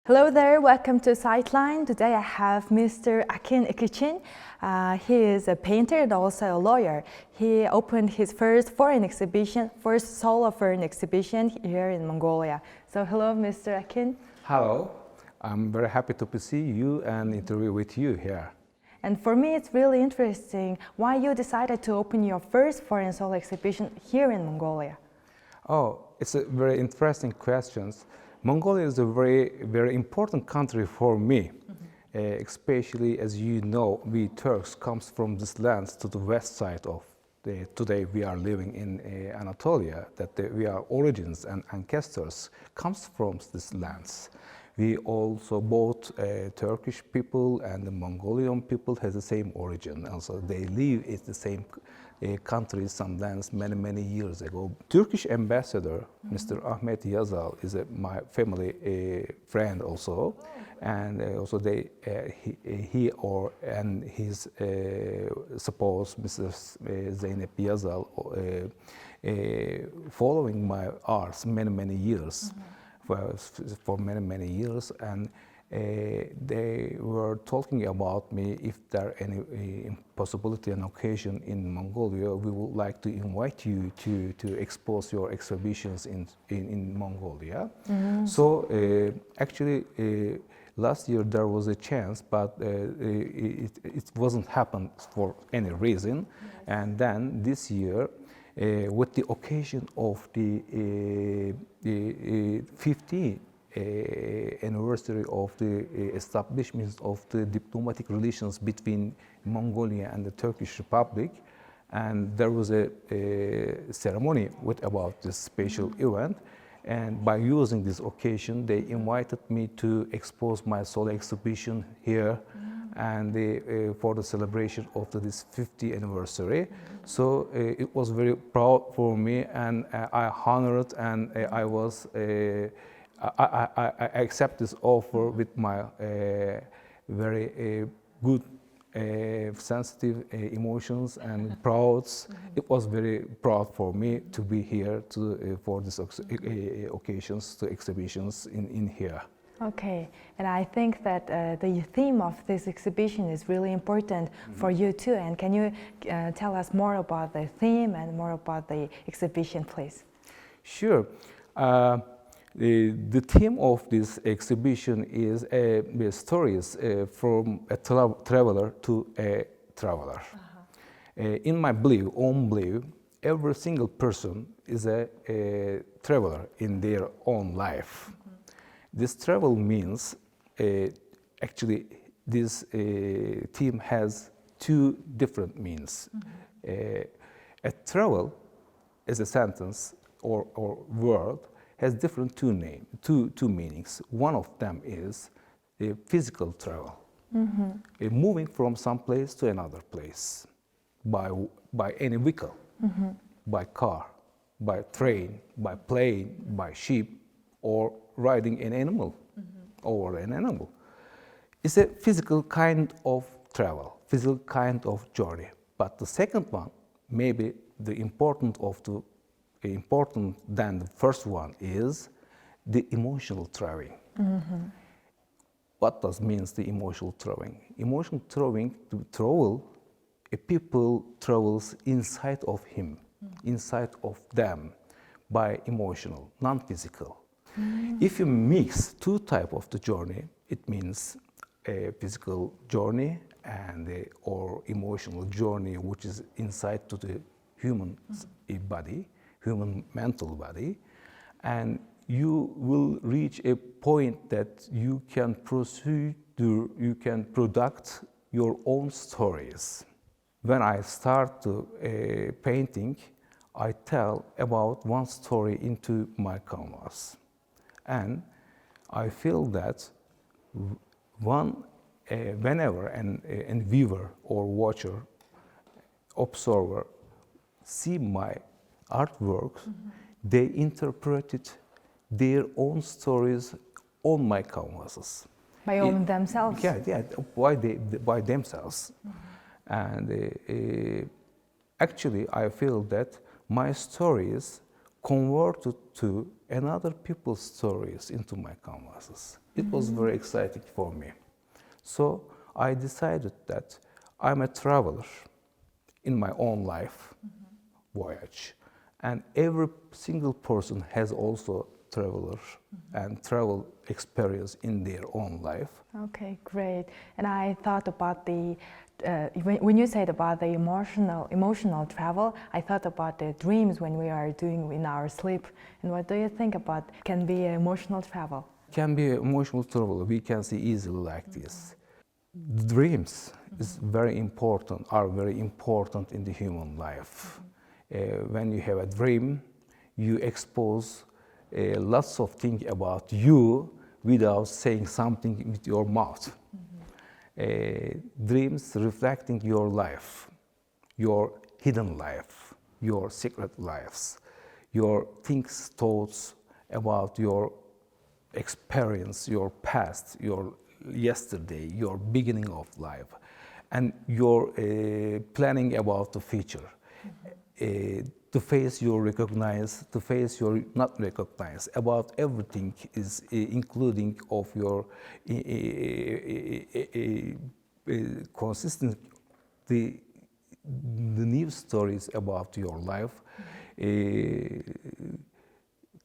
Hello there, welcome to Sightline. Today I have Mr. Akın Ekinci. He is a painter and also a lawyer. He opened his first solo foreign exhibition here in Mongolia. So hello, Mr. Akın. Hello, I'm very happy to see you and interview with you here. And for me it's really interesting why you decided to open your first foreign solo exhibition here in Mongolia. Oh, it's a very interesting question. Mongolia is a very important country for me, especially as you know, we Turks comes from this land to the west side of today we are living in Anatolia, we are origins and ancestors comes from these lands. We also both Turkish people and the Mongolian people has the same origin. Also, they live in the same country, some lands many years ago. Turkish ambassador, Mr. Ahmet Yazal, is my family friend also, and also his spouse, Mrs. Zeynep Yazal, following my arts many years. For many years, and they were talking about me if there any possibility and occasion in Mongolia, we would like to invite you to expose your exhibitions in Mongolia. So actually last year there was a chance, but it wasn't happened for any reason. And then this year, with the occasion of the 50th anniversary of the establishment of the diplomatic relations between Mongolia and the Turkish Republic, and there was a ceremony about this special event. And by using this occasion, they invited me to expose my solo exhibition here, and for the celebration of this 50th anniversary. So it was very proud for me, and I honored, and I accept this offer with my very good, sensitive emotions and proud. It was very proud for me to be here for these occasions, to exhibitions in here. Okay, and I think that the theme of this exhibition is really important for you too. And can you tell us more about the theme and more about the exhibition, please? Sure. The theme of this exhibition is stories from a traveler to a traveler. In my own belief, every single person is a traveler in their own life. This travel means, actually, this theme has two different means. A travel as a sentence or word has different two meanings. One of them is a physical travel, moving from some place to another place by any vehicle, by car, by train, by plane, by ship, or riding an animal over an animal. It's a physical kind of travel, physical kind of journey. But the second one, maybe the important than the first one, is the emotional traveling. What does means the emotional traveling? Emotional traveling, to travel, a people travels inside of him, inside of them, by emotional, non-physical. If you mix two types of the journey, it means a physical journey and or emotional journey, which is inside to the human body, human mental body, and you will reach a point that you can product your own stories. When I start painting, I tell about one story into my canvas. And I feel that whenever a viewer or watcher, observer see my artworks, they interpreted their own stories on my canvases. By themselves? Yeah, by themselves. And actually, I feel that my stories converted to another people's stories into my canvases. It was very exciting for me. So I decided that I'm a traveler in my own life voyage, and every single person has also traveler and travel experience in their own life. Okay, great. And I thought about when you said about the emotional travel, I thought about the dreams when we are doing in our sleep. And what do you think about can be emotional travel? Can be emotional travel. We can see easily like this. Dreams is very important. Are very important in the human life. When you have a dream, you expose lots of things about you without saying something with your mouth. Dreams reflecting your life, your hidden life, your secret lives, your things, thoughts about your experience, your past, your yesterday, your beginning of life, and your planning about the future. To face your recognize, to face your not recognize, about everything is including of your consistent the new stories about your life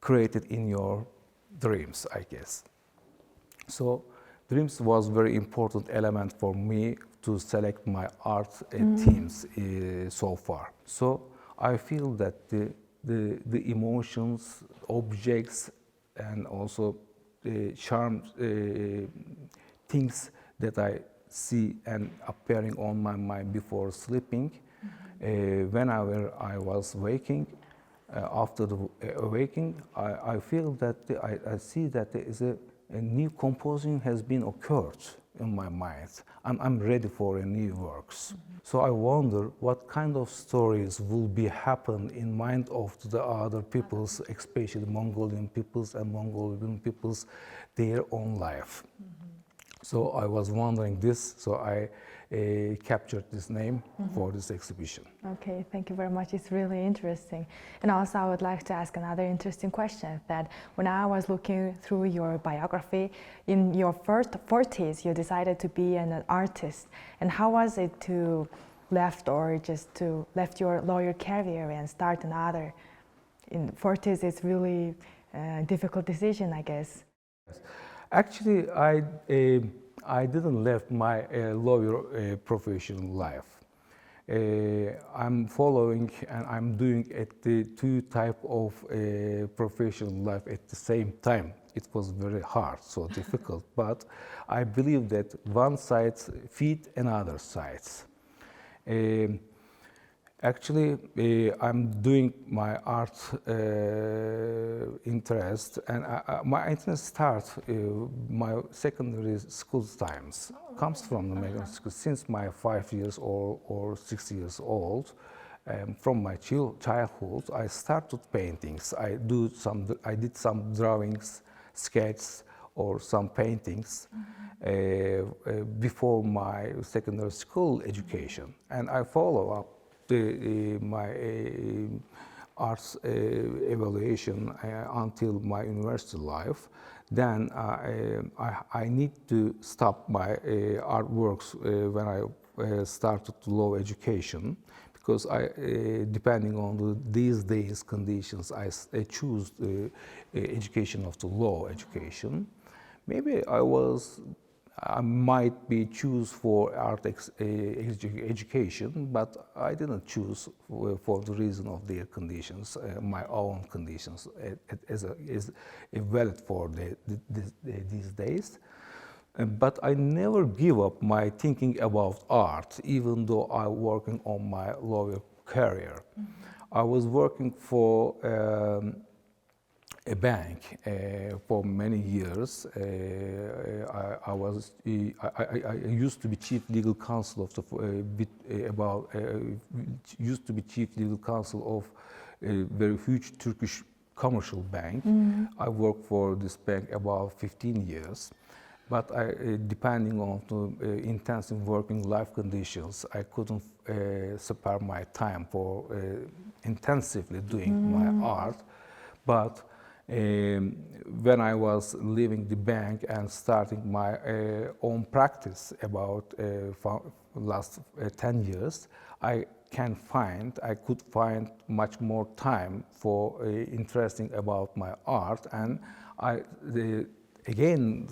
created in your dreams, I guess. So dreams was very important element for me to select my art themes so far. So I feel that the emotions, objects, and also charm things that I see and appearing on my mind before sleeping, whenever I was waking, after the awakening, I feel that I see that there is a new composition has been occurred in my mind. I'm ready for a new works. So I wonder what kind of stories will be happen in mind of the other peoples, especially Mongolian peoples and Mongolian peoples, their own life. So I was wondering this, so I captured this name for this exhibition. Okay, thank you very much. It's really interesting. And also I would like to ask another interesting question, that when I was looking through your biography, in your first 40s, you decided to be an artist. And how was it to left your lawyer career and start another? In 40s, it's really a difficult decision, I guess. Actually, I didn't left my lawyer professional life. I'm following and I'm doing the two type of professional life at the same time. It was very hard, so difficult, but I believe that one side feed another sides. Actually, I'm doing my art interest, and my interest starts my secondary school times. Comes from the Mongolian school since my 5 years old or 6 years old. From my childhood, I started paintings. I did some drawings, sketches, or some paintings before my secondary school education, and I follow up my arts evaluation until my university life. Then I need to stop my artworks when I started law education, because depending on these days conditions, I choose the education of the law education. Maybe I might be choose for art education, but I didn't choose for the reason of their conditions, my own conditions, as valid for these days. But I never give up my thinking about art, even though I'm working on my lawyer career. I was working for a bank for many years. I used to be chief legal counsel of used to be chief legal counsel of a very huge Turkish commercial bank. I worked for this bank about 15 years. But depending on the intensive working life conditions, I couldn't spare my time for intensively doing my art. But when I was leaving the bank and starting my own practice about last 10 years, I could find much more time for interesting about my art, and I again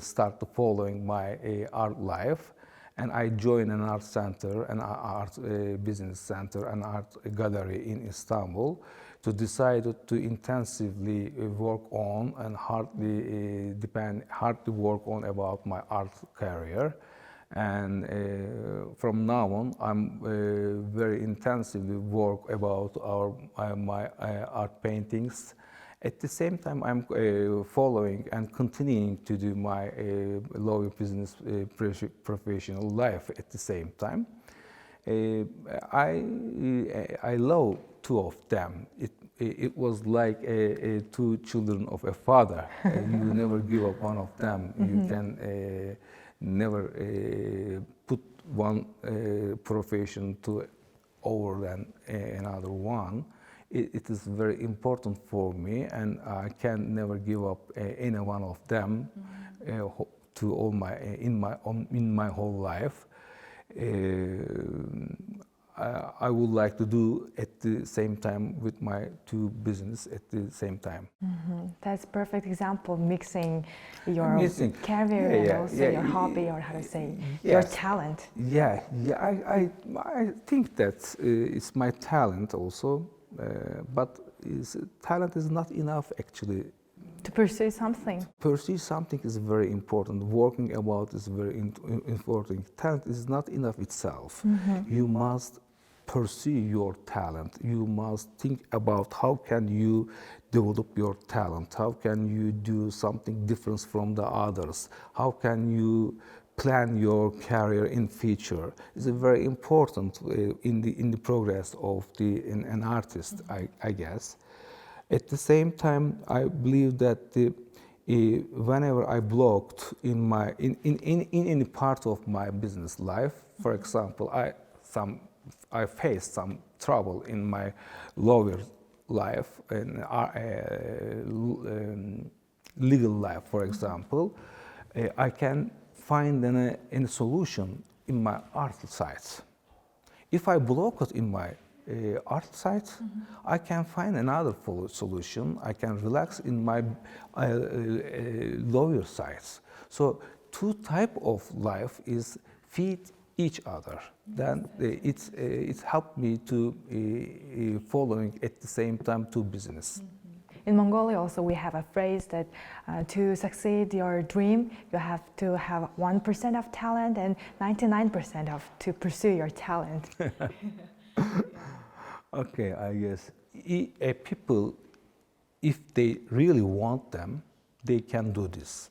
start following my art life, and I joined an art center, an art business center, an art gallery in Istanbul, to decide to intensively work on and hardly work on about my art career. And from now on, I'm very intensively work about my art paintings. At the same time, I'm following and continuing to do my lawyer business professional life at the same time. I love two of them. It was like two children of a father. You never give up one of them. You can never put one profession to over than another one. It is very important for me, and I can never give up any one of them to all in my whole life. I would like to do at the same time with my two business at the same time. That's perfect example, mixing your career and also your hobby, or how to say, your talent. I think that it's my talent also, but talent is not enough actually. To pursue something. Pursue something is very important. Working about is very important. Talent is not enough itself. You must pursue your talent. You must think about how can you develop your talent. How can you do something different from the others? How can you plan your career in future? It's very important in the progress of an artist, I guess. At the same time, I believe that whenever I blocked in any part of my business life, for example, I faced some trouble in my lawyer life and legal life, for example, I can find a solution in my art sites. If I block it in my art sites, I can find another solution. I can relax in my lawyer sites. So two type of life is feed each other. Then it's helped me to following at the same time two business. In Mongolia also we have a phrase that to succeed your dream, you have to have 1% of talent and 99% to pursue your talent. Okay, I guess people, if they really want them, they can do this.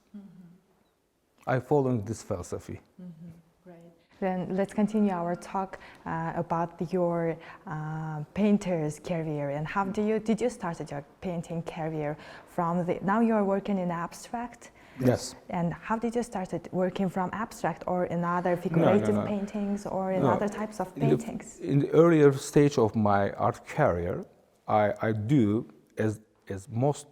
I follow this philosophy. Great. Then let's continue our talk about your painter's career, and how did you start your painting career from now you are working in abstract? Yes. And how did you start working from abstract or in other figurative paintings or in other types of paintings? In the earlier stage of my art career, I do as most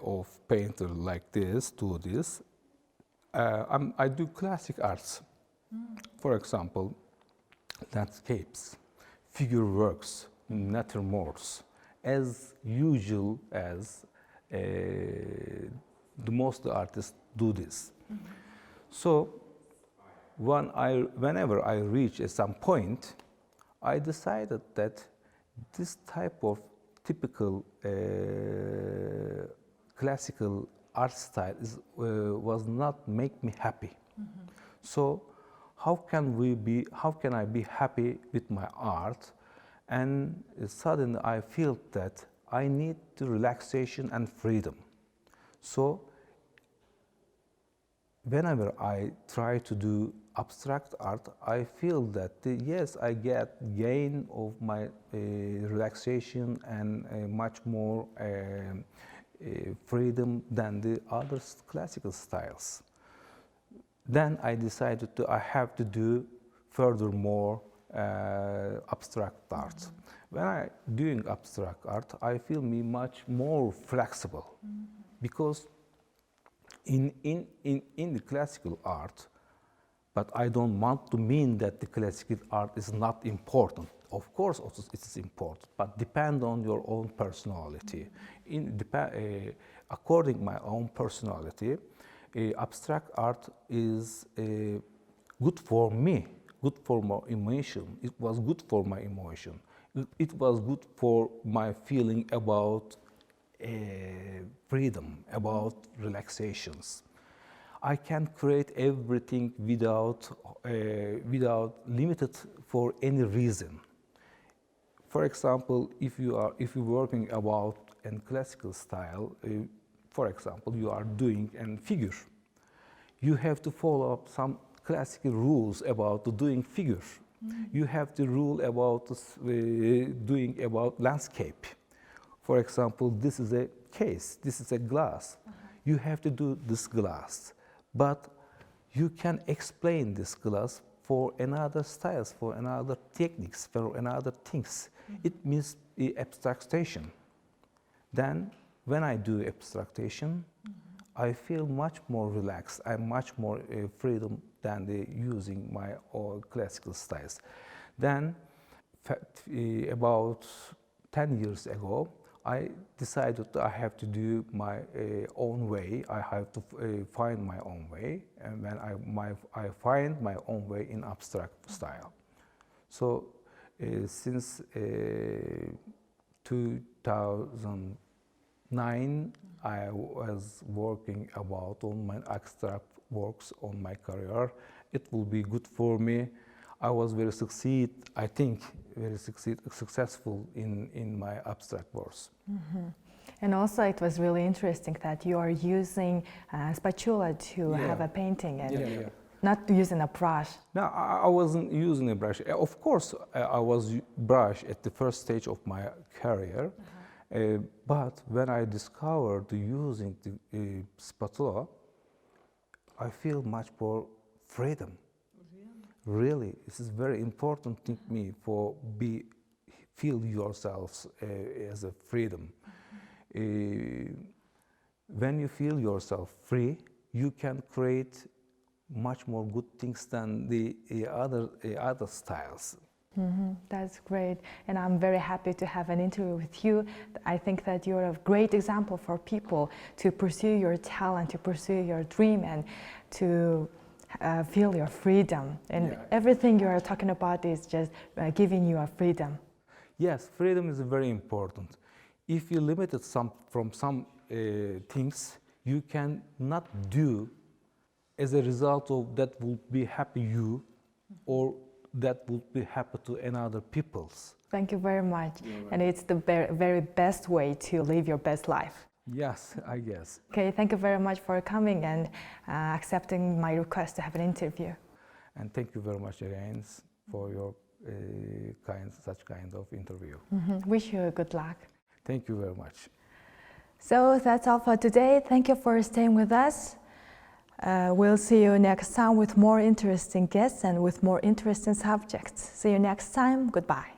of painters like this do this. I do classic arts. For example, landscapes, figure works, naturemorts, as usual as the most artists do this. So whenever I reach at some point, I decided that this type of typical classical art style was not make me happy. So how can I be happy with my art? And suddenly I feel that I need the relaxation and freedom. So whenever I try to do abstract art, I feel that yes, I get gain of my relaxation and much more freedom than the other classical styles. Then I decided I have to do furthermore abstract art. When I doing abstract art, I feel me much more flexible, because in the classical art, but I don't want to mean that the classical art is not important. Of course, also it is important, but depend on your own personality. According to my own personality, abstract art is good for me, good for my emotion. It was good for my emotion. It was good for my feeling about freedom, about relaxations. I can create everything without limited for any reason. For example, if you're working about a classical style, for example, you are doing a figure, you have to follow up some classical rules about doing figure. You have the rule about doing about landscape. For example, this is a case, this is a glass. You have to do this glass, but you can explain this glass for another styles, for another techniques, for another things. It means abstraction. Then, when I do abstraction, I feel much more relaxed. I'm much more freedom than using my old classical styles. Then, about 10 years ago, I decided I have to do my own way. I have to find my own way, and when I find my own way in abstract style. So since 2009, I was working about on my abstract works on my career. It will be good for me. I was very successful in my abstract works. And also it was really interesting that you are using a spatula to have a painting and not using a brush. No, I wasn't using a brush. Of course, I was brush at the first stage of my career. But when I discovered using the spatula, I feel much more freedom. Really, this is very important thing to me for feel yourselves as a freedom. When you feel yourself free, you can create much more good things than the other styles. That's great, and I'm very happy to have an interview with you. I think that you're a great example for people to pursue your talent, to pursue your dream, and to feel your freedom. And everything you are talking about is just giving you a freedom. Yes, freedom is very important. If you limit it from some things, you can not do as a result of that will be happy you, or that would be happy to another people's. Thank you very much. And it's the very best way to live your best life. Yes, I guess. Okay, thank you very much for coming and accepting my request to have an interview. And thank you very much, again, for your such kind of interview. Wish you good luck. Thank you very much. So that's all for today. Thank you for staying with us. We'll see you next time with more interesting guests and with more interesting subjects. See you next time. Goodbye.